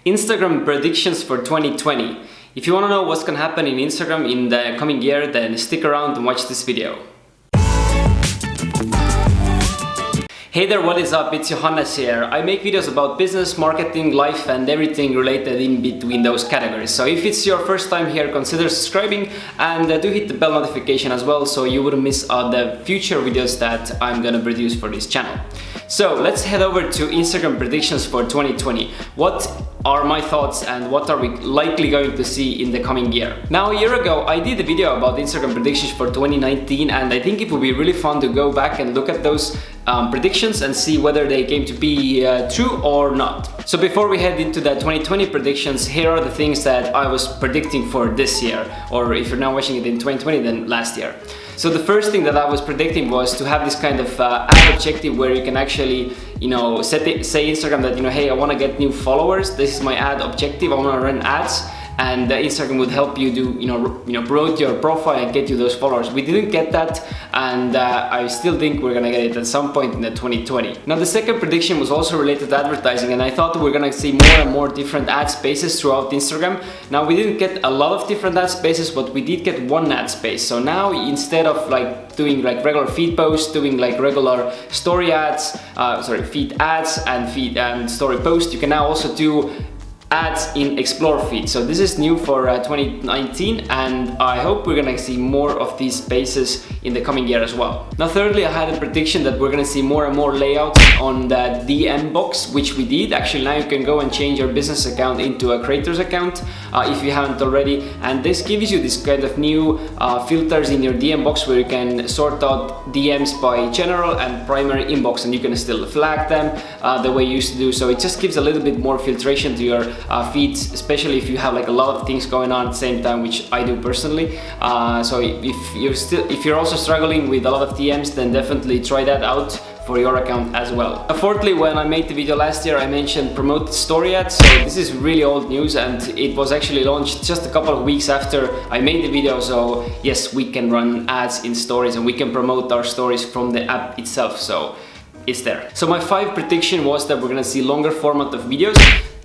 Instagram predictions for 2020. If you want to know what's going to happen in Instagram in the coming year, then stick around and watch this video. Hey there, what is up? It's Johannes here. I make videos about business, marketing, life and everything related in between those categories. So if it's your first time here, consider subscribing and do hit the bell notification as well so you wouldn't miss the future videos that I'm gonna produce for this channel. So let's head over to Instagram predictions for 2020. What are my thoughts and what are we likely going to see in the coming year? Now, a year ago I did a video about Instagram predictions for 2019 and I think it would be really fun to go back and look at those predictions and see whether they came to be true or not. So before we head into the 2020 predictions, here are the things that I was predicting for this year, or if you're now watching it in 2020, then last year. So the first thing that I was predicting was to have this kind of ad objective where you can actually, say Instagram that, hey, I want to get new followers. This is my ad objective. I want to run ads. And Instagram would help you do, promote your profile and get you those followers. We didn't get that, and I still think we're gonna get it at some point in the 2020. Now, the second prediction was also related to advertising, and I thought we're gonna see more and more different ad spaces throughout Instagram. Now, we didn't get a lot of different ad spaces, but we did get one ad space. So now, instead of doing regular feed posts, doing regular story ads, feed ads and feed and story posts, you can now also do ads in Explore feed. So this is new for 2019 and I hope we're gonna see more of these spaces in the coming year as well. Now thirdly, I had a prediction that we're gonna see more and more layouts on the DM box, which we did. Actually, now you can go and change your business account into a creator's account if you haven't already, and this gives you this kind of new filters in your DM box where you can sort out DMs by general and primary inbox, and you can still flag them the way you used to do. So it just gives a little bit more filtration to your feeds, especially if you have a lot of things going on at the same time, which I do personally. So if you're also struggling with a lot of DMs, then definitely try that out for your account as well. Fourthly, when I made the video last year, I mentioned promote story ads. So this is really old news and it was actually launched just a couple of weeks after I made the video. So yes, we can run ads in stories and we can promote our stories from the app itself. So it's there. So my 5th prediction was that we're gonna see longer format of videos.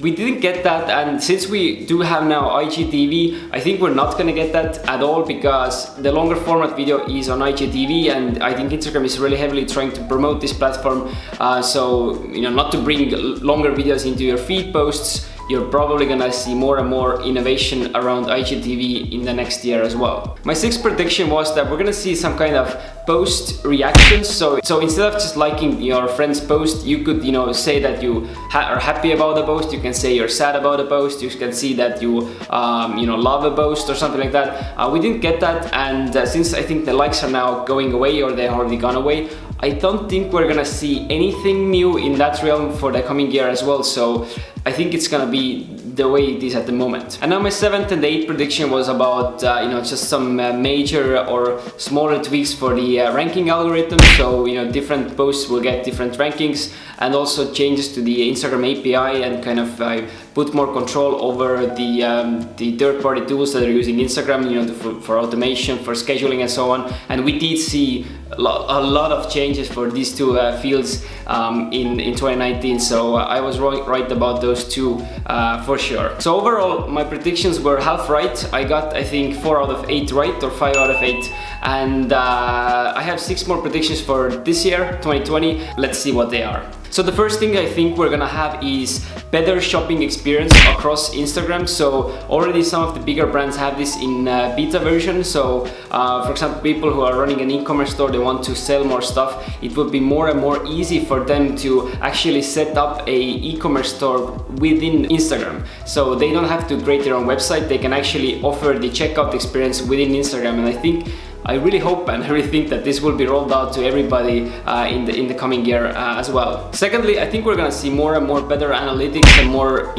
We didn't get that, and since we do have now IGTV, I think we're not gonna get that at all because the longer format video is on IGTV, and I think Instagram is really heavily trying to promote this platform. So not to bring longer videos into your feed posts. You're probably gonna see more and more innovation around IGTV in the next year as well. My 6th prediction was that we're gonna see some kind of post reactions. So instead of just liking your friend's post, you could say that you are happy about the post. You can say you're sad about the post. You can see that you love a post or something like that. We didn't get that, and since I think the likes are now going away or they're already gone away, I don't think we're gonna see anything new in that realm for the coming year as well. So I think it's gonna be the way it is at the moment. And now my 7th and 8th prediction was about just some major or smaller tweaks for the ranking algorithm. So different posts will get different rankings, and also changes to the Instagram API and kind of put more control over the third-party tools that are using Instagram, for automation, for scheduling and so on. And we did see a lot of changes for these two fields in 2019. So I was right about those two for sure. So overall, my predictions were half right. I got, I think, 4 out of 8 right, or 5 out of 8. And I have 6 more predictions for this year, 2020. Let's see what they are. So the first thing I think we're gonna have is better shopping experience across Instagram. So already some of the bigger brands have this in beta version. So for example, people who are running an e-commerce store, they want to sell more stuff. It would be more and more easy for them to actually set up a e-commerce store within Instagram. So they don't have to create their own website. They can actually offer the checkout experience within Instagram. And I really hope and I really think that this will be rolled out to everybody in the coming year as well. Secondly, I think we're gonna see more and more better analytics and more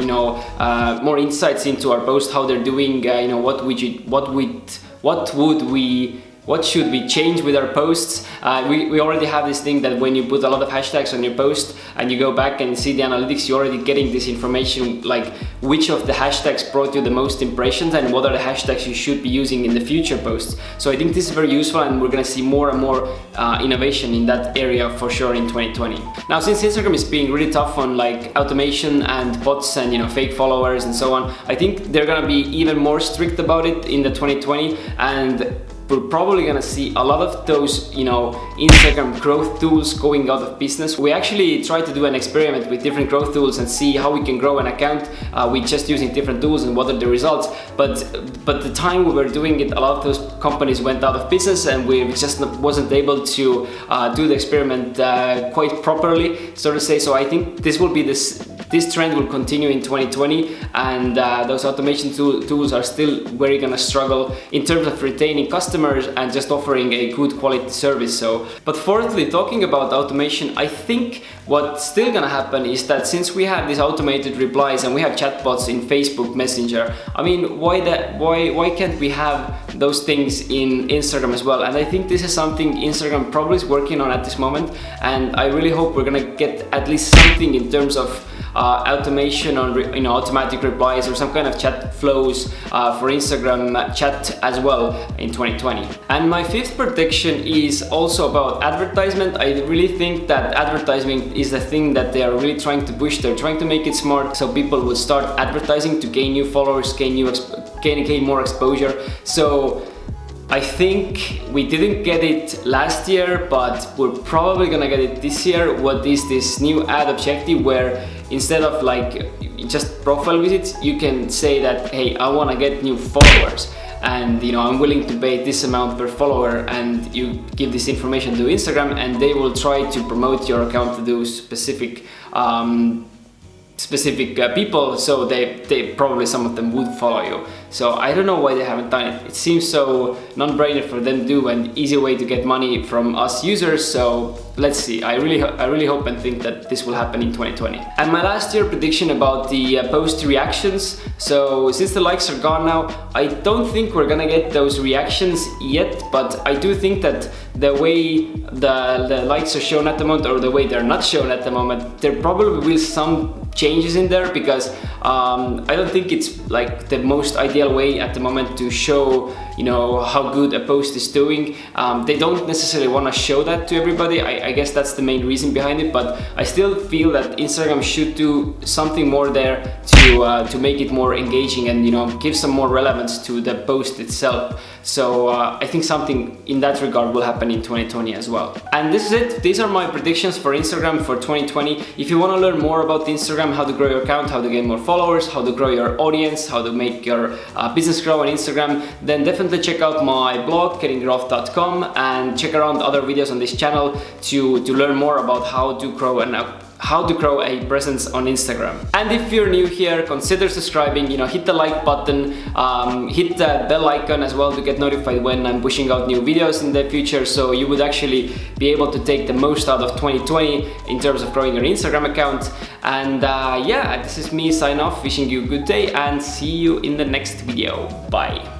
more insights into our posts, how they're doing. What would we what should we change with our posts. We already have this thing that when you put a lot of hashtags on your post and you go back and see the analytics, you're already getting this information, like which of the hashtags brought you the most impressions and what are the hashtags you should be using in the future posts. So I think this is very useful, and we're gonna see more and more innovation in that area for sure in 2020. Now, since Instagram is being really tough on like automation and bots and fake followers and so on, I think they're gonna be even more strict about it in the 2020, and we're probably gonna see a lot of those, Instagram growth tools going out of business. We actually tried to do an experiment with different growth tools and see how we can grow an account with just using different tools and what are the results. But the time we were doing it, a lot of those companies went out of business, and we just wasn't able to do the experiment quite properly, so to say. So I think this will be this trend will continue in 2020, and those automation tools are still very gonna struggle in terms of retaining customers and just offering a good quality service. So, but fourthly, talking about automation, I think what's still gonna happen is that since we have these automated replies and we have chatbots in Facebook Messenger, I mean, why can't we have those things in Instagram as well? And I think this is something Instagram probably is working on at this moment, and I really hope we're gonna get at least something in terms of automation on automatic replies or some kind of chat flows for Instagram chat as well in 2020. And my fifth prediction is also about advertisement. I really think that advertising is the thing that they are really trying to push. They're trying to make it smart so people will start advertising to gain new followers, gain more exposure. So I think we didn't get it last year, but we're probably gonna get it this year. What is this new ad objective where instead of like just profile visits, you can say that, hey, I wanna get new followers, and I'm willing to pay this amount per follower, and you give this information to Instagram and they will try to promote your account to those specific people, so they probably, some of them would follow you. So I don't know why they haven't done it. It seems so non-brainer for them to do, an easy way to get money from us users. So let's see. I really hope and think that this will happen in 2020. And my last year prediction about the post reactions. So since the likes are gone now, I don't think we're gonna get those reactions yet, but I do think that the way the likes are shown at the moment, or the way they're not shown at the moment, there probably will be some changes in there, because I don't think it's like the most ideal way at the moment to show how good a post is doing. They don't necessarily want to show that to everybody. I guess that's the main reason behind it, but I still feel that Instagram should do something more there to make it more engaging and give some more relevance to the post itself. So I think something in that regard will happen in 2020 as well. And this is it. These are my predictions for Instagram for 2020. If you want to learn more about Instagram, how to grow your account, how to gain more followers, how to grow your audience, how to make your business grow on Instagram, then definitely check out my blog, gettinggrowth.com, and check around other videos on this channel to learn more about how to grow a presence on Instagram. And if you're new here, consider subscribing, hit the like button, hit the bell icon as well to get notified when I'm pushing out new videos in the future, so you would actually be able to take the most out of 2020 in terms of growing your Instagram account. And yeah, this is me sign off, wishing you a good day and see you in the next video. Bye.